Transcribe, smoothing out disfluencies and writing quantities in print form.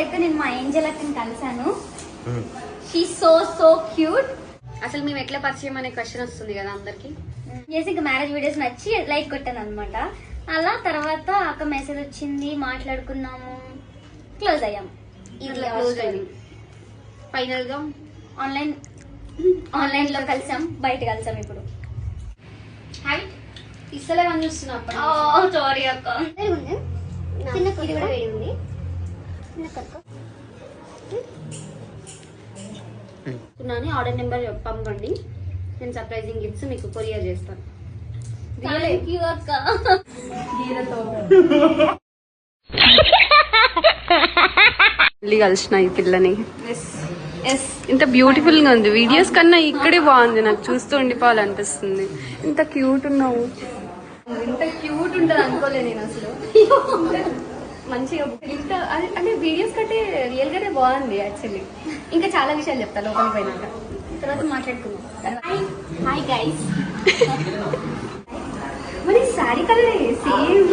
అయితే నేను మా ఏంజల్ అక్కని కలిసాను. She so cute. అసలు మేము ఎట్లా పరిచయం అనే క్వశ్చన్ వస్తుంది కదా అందరికి. ఇంకా మ్యారేజ్ వీడియోస్ నచ్చి లైక్ కొట్టాను అనమాట. అలా తర్వాత అక్క మెసేజ్ వచ్చింది, మాట్లాడుకున్నాము, క్లోజ్ అయ్యాము. ఇట్లా క్లోజ్ అయింది. ఫైనల్ గా ఆన్లైన్ లో కలిసాం, బయట కలిసాం. ఇప్పుడు ఇస్తలేమని చూస్తున్నా. సారీ అక్క. చిన్న ఇది కూడా వేడి ఉంది. ఆర్డర్ నెంబర్ పంపండి, నేను సర్ప్రైజింగ్ గిఫ్ట్స్ మీకు కొరియర్ చేస్తాను. థ్యాంక్ యూ అక్క. మళ్ళీ కలిసిన ఈ పిల్లని. ఇంత బ్యూటిఫుల్ గా ఉంది. వీడియోస్ కన్నా ఇక్కడే బాగుంది. నాకు చూస్తూ ఉండిపోవాలనిపిస్తుంది. ఇంత క్యూట్ ఉన్నావు. ఇంత క్యూట్ ఉంటుంది అనుకోలే నేను అసలు. మంచిగా ఇంత అంటే వీడియోస్ కంటే రియల్ గానే బాగుంది యాక్చువల్లీ. ఇంకా చాలా విషయాలు చెప్తా లోపల పోయినాక, తర్వాత మాట్లాడుకుందాం. Hi guys. మరి శారీ కలర్ సేమ్.